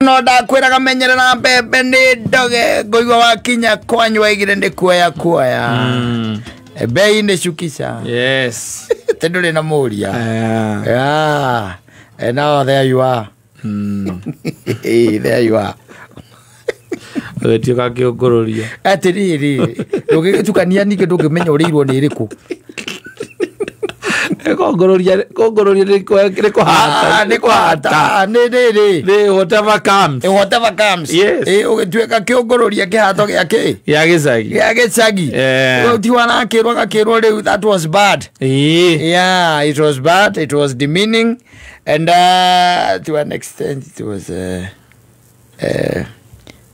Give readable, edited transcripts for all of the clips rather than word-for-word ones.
No ndakwiraga menyerera mbembe ni ndoge ngoigwa wakinya kwanywa igire ndi kuoya bei ni shukisha. Yes. Tendole na muria. Yeah. And now there you are. There you are. Wetuka kiogororia. Atiriri. Ndugitukania nike ndungimenya urirwo ni iriku. Kogororia riko hata. Ni kwata. Ni whatever comes. Whatever comes. Yes. Ugituika kiogororia kihato giake. Ya gicagi. Ya gicagi. Utiwana kirwa riu that was bad. Yeah, it was bad. It was demeaning, and to an extent it was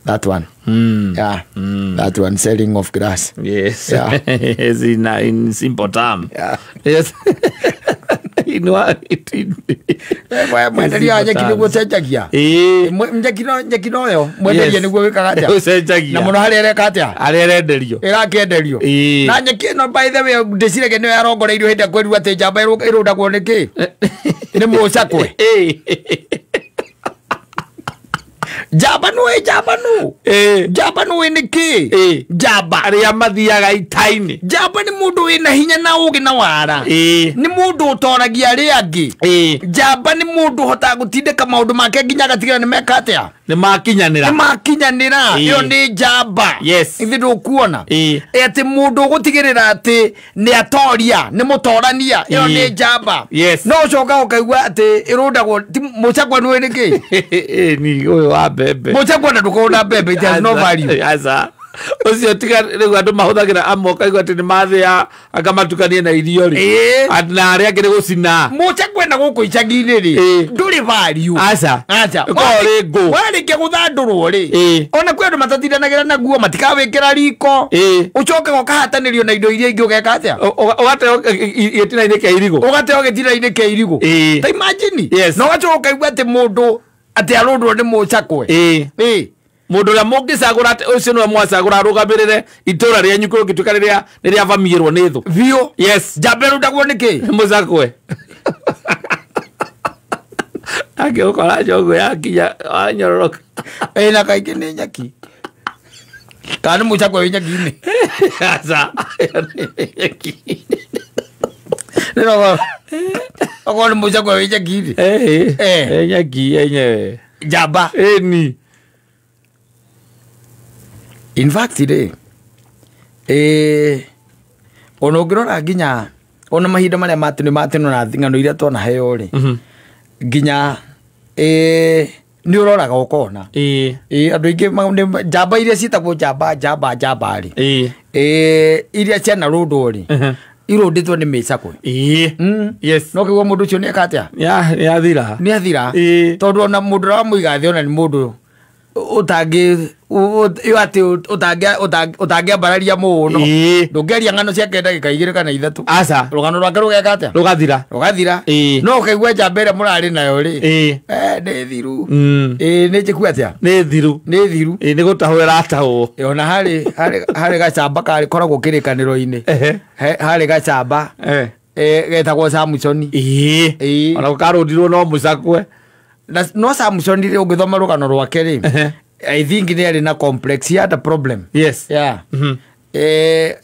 that one. Yeah. That one, selling of grass. Yes. Yeah. in simple term. Yeah. Yes. You know it. Mwenderia nyekino gucenjagia. Nyekino yo mwenderia niguo wikaga atia. Gucenjagia. Na muno hari ereka atia. Ari erenderio. Irakenderio. Na nyekino by the way ndicirege no yarongoreirio hindi kweru ati njamba irundagwo niki. Ni mucakwe. Jabanu. Jabanu niki. Jaba. Aria mathiaga itaini. Jaba ni mundu wina hinya na ugi na wara. Ni mundu utoragia ri angi. Jaba ni mundu hota gutindika maundu make nginya gatigira ni meka atia. Ni makinyanira. Iyo ni jaba. Yes. Ithi ndukuona. Ati mundu gutigirira ati ni atoria, ni mutorania. Iyo ni jaba. Yes. No coka ukaigua ati irundagwo mucakwa ni niki. Ni uyu wa bebe. Mucakwa na ndukona bebe, it has no value. Asa. Ucio tiga riu andu mahuthagira amoka igwa ati ni mathia akamatukania na irio ri. Na aria ngire gucina. Mucakwa na guku icagi-ini ri. Nduri value. Asa. Kore go. Wari ke guthandurwo ri. Ona kwi andu matatindanagira na guo matikawikira riko. Ucoke gokahatanirio na indo iria ingi ugeka atia. Ugate gitinaini kia irigo. Ugate gitinaini kia irigo. Ta imagine. No gacoka igwa ati mundu ati arundwo ni mucakwe. Mundu ya mungicagura ati ucio no mwacagura rugamirire itura ria nyukuru gituka riria vamirwo ni thu. Vio. Yes. Jamberu ndagwo niki. Mucakwe. Ake ukora jogo ya kinya anyororoka. Na kaingi ni nyaki. Kana mucakwe wi nyaki-ini. Asa. Nero. Akona mucakwe wi nyaki-ini. Nyaki yenyewe. Jaba. Ni. In fact today ono ngirora nginya ona mahinda maria matino na thingano iria twana heo ri nginya ni uroraga ukona andu ingi jamba iria citagwo jamba ri iria ciana rundu ri irunditwo ni micakwe. Yes. No kigwa mundu ucio ni akatia ni athira tondu ona mundu wa muigathi ona ni mundu utangi ati utangia bararia muno ndungeria ngano cia kenda gikaigire kana ithatu. Asa rugano rwake rugeka atia rugathira no kaigwa jambere murari nayo ri ni thiru ni njiku atia ni thiru ni gutahwira atahu ona hari gacamba kari koragwo kirikaniro-ini hari gacamba getagwo Samson ona gukarundirwo no mucakwe no Samson ri ungithoma rugano rwake ri I think they are in a complex. He had a problem. Yes. Yeah.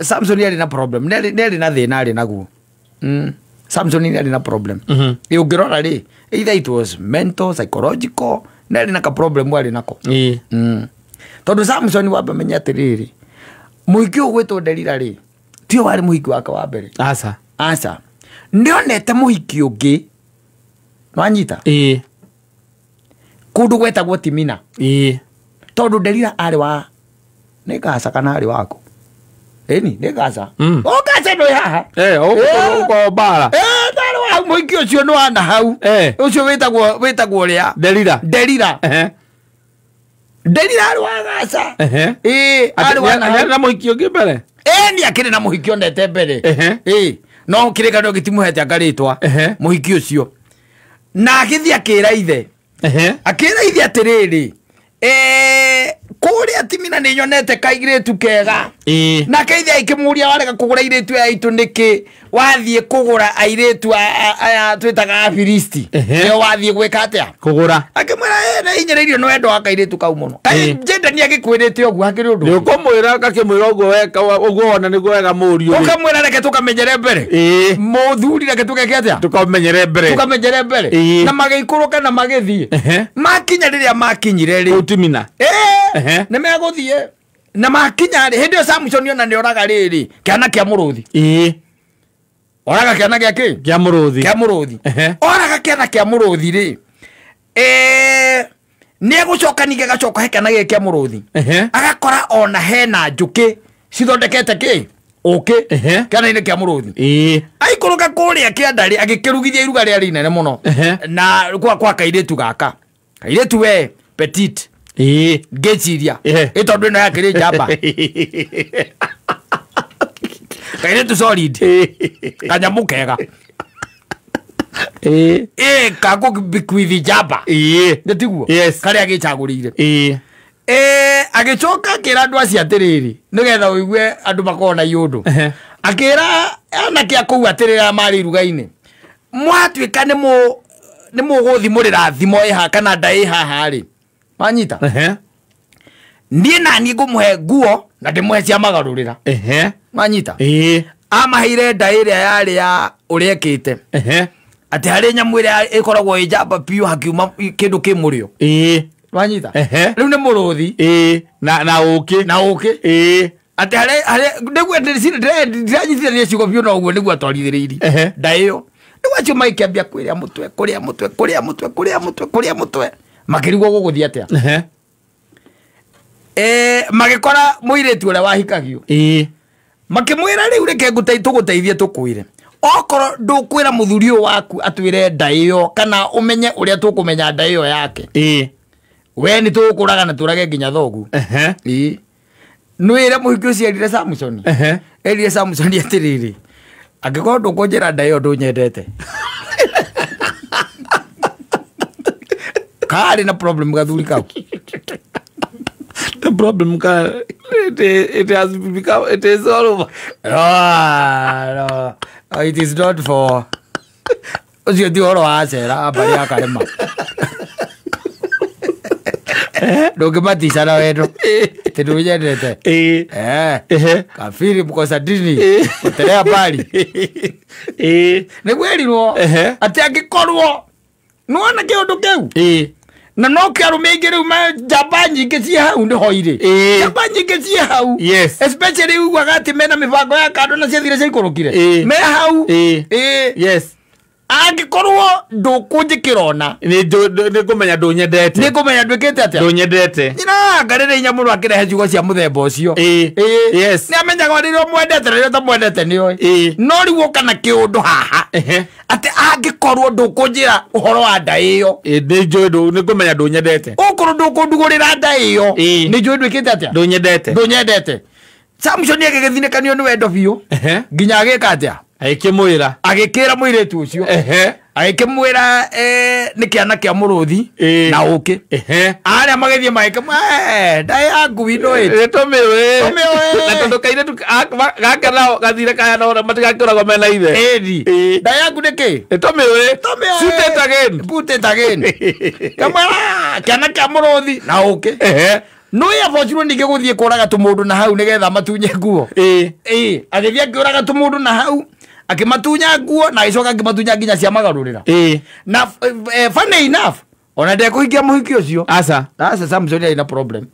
Samson had a problem. They are in a thing. Samson had a problem. You get already. Either it was mental, psychological. They are in a problem. Where in a co. Todo Samson wabe menya tiriri. Muhikio wetu Delila ri. Tio wali muhikio waka wabere. Asa. Ndio nete muhikio ge. Nwanyita. Kudu gweta gwo Timina. Tondu Delila ari wa ni gaca kana ari wako ni gaca gaca no haha uko bara ndari wa muiki ucio no ana hau ucio wetagwo ria Delila ari wa gaca ari wa na muiki ungi mbere ni akiri na muiki onete mbere no kirika no gitimuhete akaritwa muiki ucio na agithia kira ithe atiriri kuri atimina ni nyonete kaigiretu kega na kaithia ikimuria warega kugura iretu ya itu niki wathie kugura airetu aya twitaga Filisti yo wathie gwika atia kugura akimwira na inyereirio no endo akairetu kau muno kai jenda ni agikwirite ogu hakiri undu ni ukumwira akakimwira ogu weka ogu ona ni gwega murio ukamwira reke tukamenyere mbere muthuri reke tukeke atia tukamenyere mbere na magikuruka na magithie makinya riria makinyire ri utimina ne meguthie na makinya ri hindi Samson ona ni oraga riri kiana kia muruthi oraga kiana gia ki kia muruthi oraga kiana kia muruthi ri ni egucokani gacoka hekana gia kia muruthi agakora ona hena njuki cithondekete ki kana ine kia muruthi aikuruka kuria kiandari agikirugithia iruga ria rinene muno na kwa kairetu gaka kairetu we petit geciria itondu ino yakiri jamba kairetu solid kanyamu kega kako bikwithi jamba ndetiguo karia agicagurire agicoka akira andu acio atiriri nigetha uigue andu makona yundu akira anake akuu atirira mari iruga-ini mwatuika ni muguthi murira thimo iha kana ndai haha ri manyita nie nani ngumuhe nguo na ndimuhe cia magarurira manyita amaheire ndai iria yari ya uriekite ati hari nyamu iria ikoragwo ijamba piu hakiuma kindu kimurio manyita riu ni muruthi na uki ati hari niguo ndiranyitire ni ciugo biu no guo niguo atwarithiriirie ndai iyo nigu acio maikiambia kuria mutwe makirigwo guguthia atia magikora muiretu uria wahikagio makimwira riu reke tuguteithie tukwire okoro ndukwira muthuri waku atwire ndaiyo kana umenye uria tukumenya ndaiyo yake we ni tukuraga na turage nginya thogu nwire muhiki ucio erire Samson erire Samson atiriri angikoro ndukunjira ndaiyo ndunyendete kari na problem gathuri kau the problem it has become it is all over no it is not for ucio ti horo wa cera abari akarema ndungimatica na wendo ti ndunyendete kafiri mkosadini guterea mbari niguo erirwo ati angikorwo nuona kiundu kiu na no kiarume ingĩ rĩu njamba nyingĩ ciĩ hau nĩho irĩ njamba nyingĩ ciĩ hau especially uguaga atĩ mena mĩbango ya kando na ciathire ciaikũrũkire me hau angĩkorwo ndũkũnjĩkĩrona nĩngũmenya ndũnyendete nĩngũmenya ndwĩkĩte atĩa ndũnyendete nyina rĩrĩa inya mũndũ akĩrehe ciugo cia mũthemba ũcio nĩamenyaga rĩrĩa mwendete rĩrĩa ũtamwendete nĩoĩ no rĩu ũka na kĩũndũ haha atĩ angĩkorwo ndũkũnjĩra ũhoro wa nda ĩyo nĩngũmenya ndũnyendete ũkorwo ndũkũndugũrĩra nda ĩyo nĩnjũĩ ndwĩkĩte atĩa ndũnyendete Samson agĩgĩthinĩkanio nĩ wendo biũ nginya agĩka atĩa agĩkĩra mũirĩtu ũcio agĩkĩmwĩra nĩ kĩana kĩa mũrũthi na ũkĩ arĩa magĩthiĩ magĩkĩmwa nda ya ngui ndũĩ tũmĩũĩ na tondũ kairĩtu gake nao gathire kaya nao matigakĩũragwo mena ithe nda yaku nĩkĩ tũmĩũĩ put it again kamwĩra kĩana kĩa mũrũthi na ũkĩ nũĩ abocirwo ningĩ gũthiĩ kũraga tũmũndũ na hau nĩgetha matunye nguo agĩthiĩ akĩũraga tũmũndũ na hau akimatunya nguo na icoka akimatunya nginya cia magarurira na funny enough ona ndekuhikia muhiki ucio asa Samson ina problem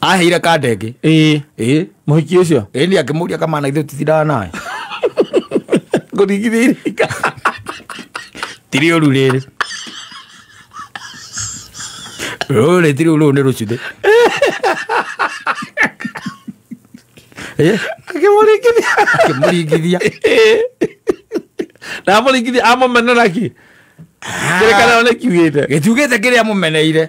ahire kadege muhiki ucio ni akimuria kama na ithu tithira nae ngurigirika tiri oru riri rore tiri oru ne rucide akimurigithia na amurigithia amumenera-ki kĩrĩkanĩro nĩkiugĩte gĩtiugĩte kĩrĩa amumeneire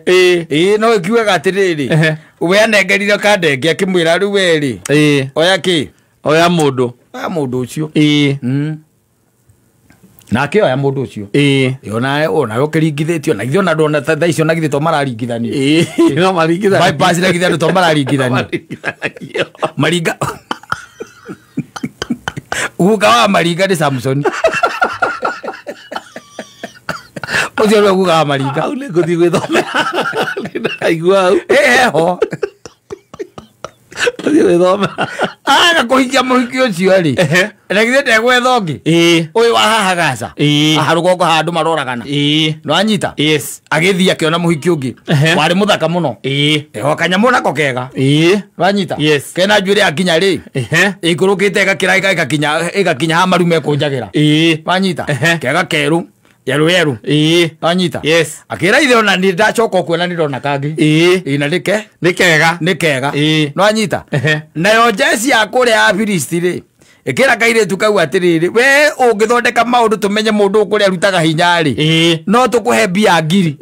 no gĩkiugaga atĩrĩrĩ we anengerire kadenge akĩmwĩra rĩu we oya kĩ oya mũndũ ũcio na akioya mundu ucio ona yo kiringithitio na ithio na ndona tha icio na githito mararingithania no maringithania bypass na githio to mararingithania maringa uga wa maringa ni Samson ojo lo uga wa maringa au le guthi gwithomera aigua ho aga kuhikia muhiki ucio ri na githio ndegwe thongi uyu wa haha gaca harugongo handu maroragana no anyita agithia kiona muhiki ungi wari muthaka muno ho kanyamu nako kega no anyita kena njwire akinya ri ikurukite igakinya ha marume kunjagira no anyita kega keru yeru no anyita akira ithe ona ni ndacoka kuona ni ndona kangi na ni kega no anyita nayo jesi yakure ya Filisti ri ikira kaire tukau atiriri we ungithondeka maundu tumenye mundu ukuri arutaga hinya ri no tukuhe mbia ngiri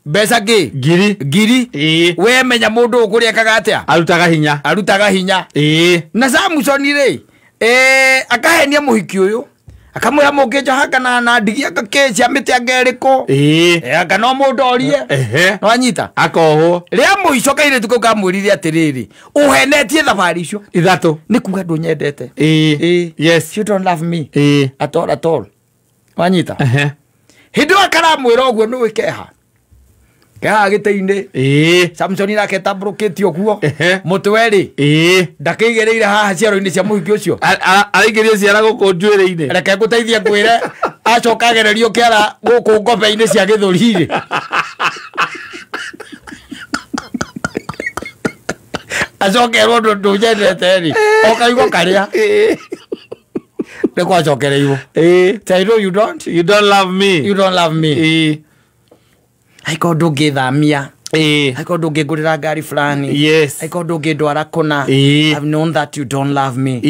mbeca ngiri we menya mundu ukuri ekaga atia arutaga hinya na Samson ri akahenia muhiki uyu akamwira mungejo haka na ndigi akakeci amite angeriko akano mundu orie no anyita akoho ria muico kaire tuko kamwirire atiriri uhenetie thabari icio ithatu ni kuga ndunyendete yes you don't love me at all no anyita hindu akaramwira oguo no wikeha keha giteini Samson nake tabrukitio guo mutwe ri ndakigereire haha ciaro-ini cia muhiki ucio araigerie ciara guku njwire-ini reke nguteithie ngwire acoka gererio kiara guku ngobe-ini cia githuri ri acokerwo ndunyendete ri okaigwo karia ndikwacokereirwo you don't love me aiko ndungithamia aiko ndungigurira ngari fulani aiko ndungindwara kuna I've known that you don't love me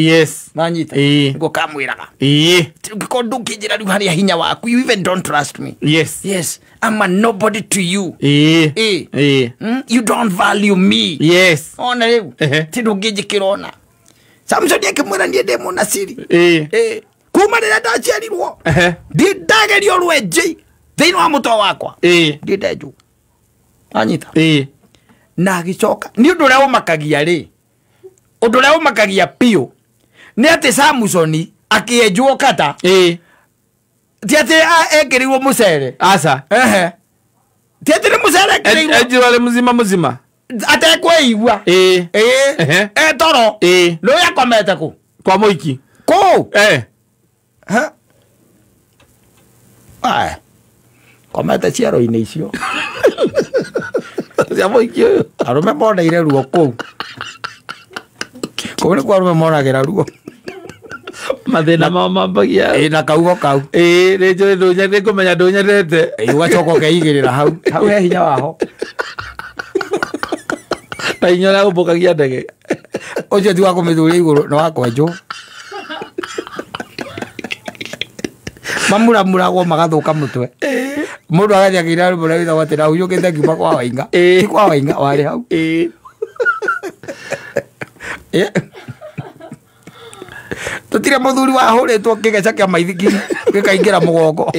manyita ngo kamwiraga ngiko ndungijira riu haria hinya waku you even don't trust me I'm a nobody to you you don't value me ona riu ti ndungijikirona Samson akimwira nie ndemo na siri kuma rira ndaciarirwo ndagerio rwenji thini wa muto wakwa ndendeju anyita na agicoka ni undu ria umakagia ri undu ria umakagia pio ni ati Samson akienjwo kata ti ati ekiriwo mucere aca ti ati ni mucere ekiriwo ejirwo ri muzima atekweigua toro no yakomete ku kwa muiki ku komete ciaro-ini icio cia muiki uyu arume moneire ruo kuu kuu ni kwa arume monagira ruo mathina mao mambagia na kaugo kau ni njui ndunyendete kumenya ndunyendete ugacoka ukeigirira hau he hinya waho na inya ria umbukagia ndege ucio ti wa kumithuria iguru no wakwenjwo mamuramuragwo magathuka mutwe mundu agathia kira rumura witha watira huyukite kiuma kwa wainga ti kwa wainga wari hau tutire muthuri wa huritwo kigeca kia maithikiri gikaingira mugongo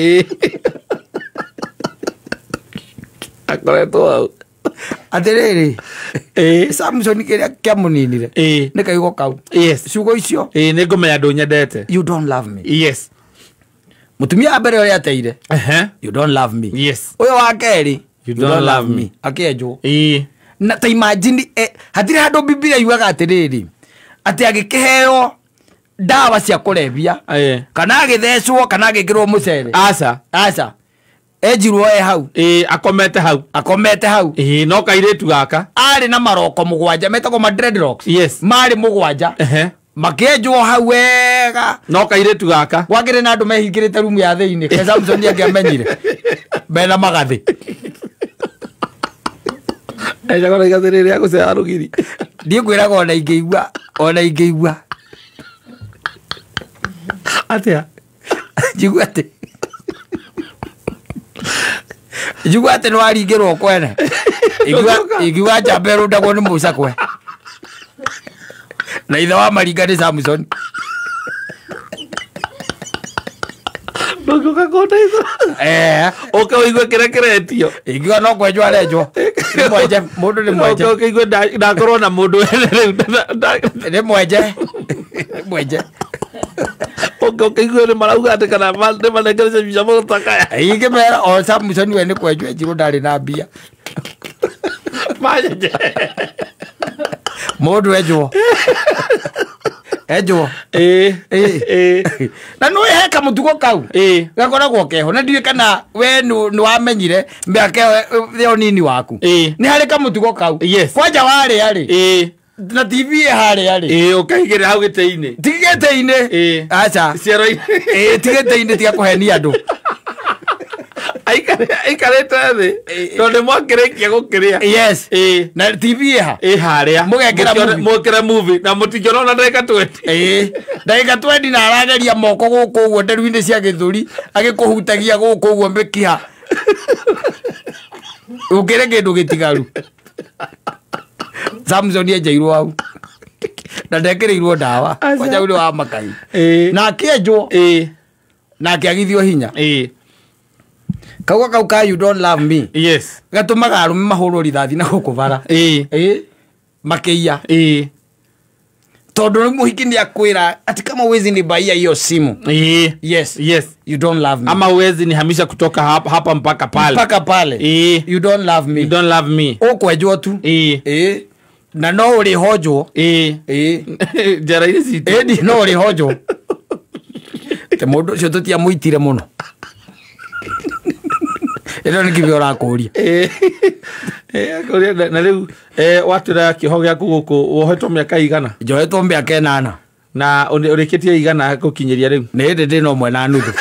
akoretwo hau atiriri Samson kiria kia muninire ni kaigo kau ciugo icio ni ngumenya ndunyendete you don't love me mutumia mbere uri ateire you don't love me uyo wa keri you don't love me akienjwo na ta imagine hatire handu Biblia yuaga atiriri ati agikiheo ndawa cia kurebia kana agithecwo kana agikirwo mucere aca ejirwo hau akomete hau no kairetu gaka ari na maroko mugwanja metagwo ma dreadlocks mari mugwanja makenjwo hau wega no kairetu gaka gwakire na andu mehingirite rumu ya thiini ke Samson akiamenyire bena magathi ejagora igathiriri agucea rugiri ndie kwiraga ona ingeigua atia njigua ati no aringirwo kwene igua njamberu ndagwo ni mucakwe na ithe wa maringa ni Samson Guka kota hizo. Oke oigwe kirekiretio. Igiwa no kwenjwa arenjwo. Nĩ mwenje, mũndũ nĩ mwenje. Oke oigwe ndakorwo na mũndũ Nĩ mwenje. Mwenje. Oke oigwe nĩ marauga atĩ kana nĩ manengerece bica mũtakaya. Ingĩmera o Samson we nĩ kwenjwo enjirwo ndarĩ na mbia. Majeje. Mũndũ enjwo. Enjwo. Na no he kamutugo kau. Gakoragwo keho. Na ndiwe kana we nĩ wamenyire mĩaka ĩyo nini waku. Nĩ harĩ kamutugo kau. Kwanja warĩ arĩ. Na TV harĩ arĩ. Ũkaigĩrĩra hau gĩtĩ-inĩ. Ti gĩtĩ-inĩ. Aca. Ciero-inĩ. Ti gĩtĩ-inĩ tiga kũhenia andũ. Aikarĩte thĩ tondũ mwakĩrĩkia gũkĩrĩa. Yes. Na TV ha. Harĩa. Mũgekĩra movie na mũtingĩona ona ndagĩka 20. Ndagĩka 20 na arageria moko gũkũ ũguo nderu-inĩ cia gĩthũri agĩkũhutagia gũkũ ũguo mĩkiha. Ũkĩre kĩndũ gĩtigaru. Samson enjeirwo hau. Na ndekĩrĩirwo ndawa. Kwanja ũrĩa wa makai. Na akĩenjwo. Na akĩagithio hinya. Kauga kau ka you don't love me. Yes. Gatumaga arũme mahũrwo rithathi na gũkũ bara. Makĩiya. Tondũ mũhiki nĩ akwĩra ati kama wezi ni baia hiyo simu. Yes. You don't love me. Ama wezi ni hamisha kutoka hapa mpaka pale. Mpaka pale. You don't love me. You don't love me. Ũkwenjwo tu. Na no ũrĩhonjwo. Njara-inĩ citũ. No ũrĩhonjwo. Te mũndũ ũcio tũtiamũitire mũno. Ĩno nĩ kĩbĩ ũrakũria. Na rĩu watũra kĩoho gĩaku gũkũ wohetwo mĩaka igana? Njohetwo mĩaka 8. Na ũrĩkĩtie igana gũkinyĩria rĩu? Nĩ hĩndĩ ndĩna 1 na nuthu.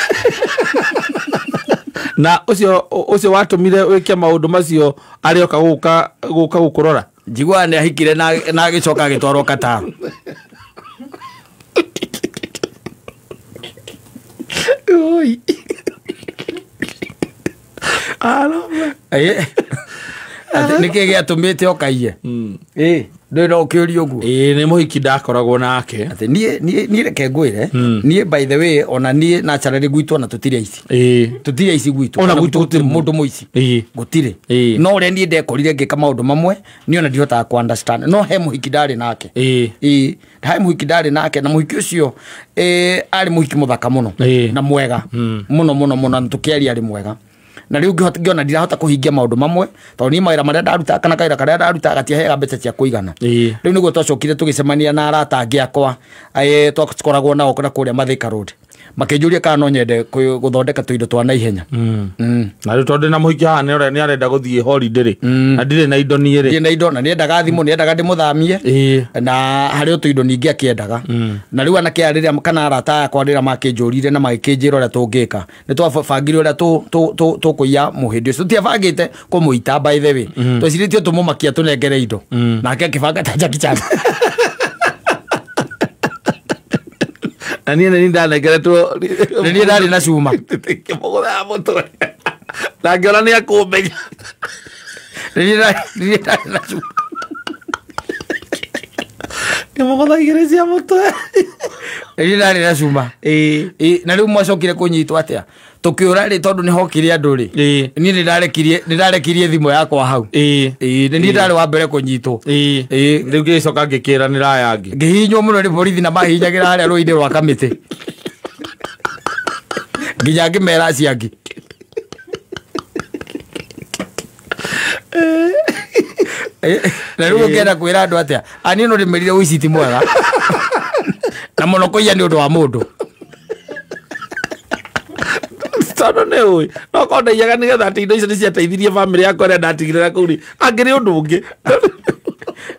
Na ũcio watũmire wĩke maũndũ macio arĩ oka gũka gũkũrora? Njiguaga nĩ ahikire na agĩcoka agĩtwarwo Qatar. Oi. Nĩkĩ gĩatũmĩte ũkaiye? Ndũĩ no ũkĩũria ũguo? Nĩ mũhiki ndakoragwo nake. Atĩ niĩ reke ngwĩre, niĩ by the way ona niĩ naturally gwitũ ona tũtirĩ aici. Tũtirĩ aici gwitũ. Ona gwitũ gũtirĩ mũndũ mũici. Gũtirĩ. No ũrĩa niĩ ndekorire ngĩka maũndũ mamwe niĩ ona ndihotaga ku understand. No he mũhiki ndarĩ nake. He mũhiki ndarĩ nake na mũhiki ũcio arĩ mũhiki mũthaka mũno na mwega mũno na tũkĩaria arĩ mwega. Na rĩu ngĩona ndirahota kũhingia maũndũ mamwe tondũ niĩ mawĩra marĩa ndaruta kana kawĩra karĩa ndaruta gatiaheaga mbeca cia kũigana. Rĩu nĩguo twacokire tũgĩcemania na arata angĩ akwa twakoragwo nao kũrĩa Mathika Road. Makĩnjũria kana no nyende gũthondeka tũindo twa naihenya. Na rĩu tondũ na mũhiki haha nĩ arenda gũthiĩ holiday na ndirĩ na indo niĩ rĩ. Ndirĩ na indo na nĩendaga thimũ nĩendaga ndĩmũthamie na harĩ tũindo ningĩ akĩendaga. Na rĩu anake rĩrĩa kana arata akwa rĩrĩa makĩnjũrire na magĩkĩnjĩra ũrĩa tũngĩka nĩ twabangire ũrĩa tũkũiya mũhĩndĩ ũcio tũtiabangĩte kũmũita by the way. Twecirĩtie tũmũmakia tũnengere indo nake akĩbanga ta Jackie Chan. Na niĩ ndanengeretwo niĩ ndarĩ na cuma kĩmũgũthaga mũtwe na ngĩona nĩ akũmenya. Niĩ ndarĩ na cuma kĩmũgũthagĩrĩcia mũtwe. Niĩ ndarĩ na cuma. Na rĩu mwacokire kũnyitwo atĩa? Tũkĩũra rĩ tondũ nĩ hokire andũ rĩ. Niĩ nĩ ndarekirie thimũ yakwa hau. Niĩ ndarĩ wa mbere kũnyitwo. Rĩu ngĩcoka ngĩkĩra nĩ raya angĩ. Ngĩhihinywo mũno nĩ borithi na mahihinyagĩra harĩa rũĩ-inĩ rwa Kamĩtĩ. Nginya ngĩmera acio angĩ. Na rĩu ũngĩenda kwĩra andũ atĩa? Niĩ no ndĩmerire ũici ti mwega. Na mũno kũiya nĩ ũndũ wa mũndũ. Tondũ nĩ ũĩ no korwo ndaiyaga nĩgetha atĩ indo icio nĩ ciateithirie bamĩrĩ yakwa ĩrĩa ndatigĩrĩra kũu rĩ angĩrĩ ũndũ ũngĩ.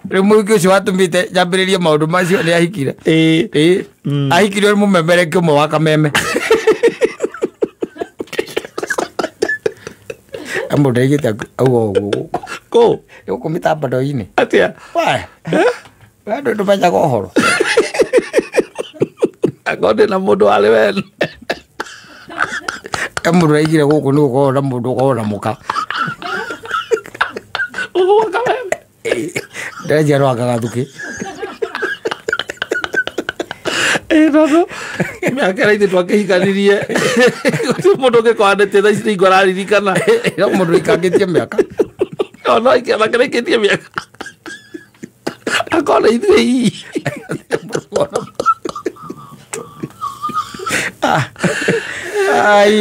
Rĩu mũhiki ũcio watũmĩte njambĩrĩrie maũndũ macio nĩ ahikire. Ahikire mũmemereki ũmwe wa Kameme. Mũndũ aigĩte auga ũguo kũ gũkũ mĩtambando-inĩ atĩa andũ ndũmenyaga ũhoro. Akorwo ndĩ na mũndũ warĩ wene mũndũ aigire gũkũ nĩ gũkorwo na mũndũ ũkorwo na mũka ndenjia rwanga gathukĩ. nono mä ĩrĩa ithuĩ twakĩhikanirie gũtirĩ mũndũ ũngĩkwanĩtie thaa ici nĩ ingĩraririkana no mũndũ ikangĩtie mĩaka no ikĩonake rĩkĩtie mĩaka akona ithuĩ Ai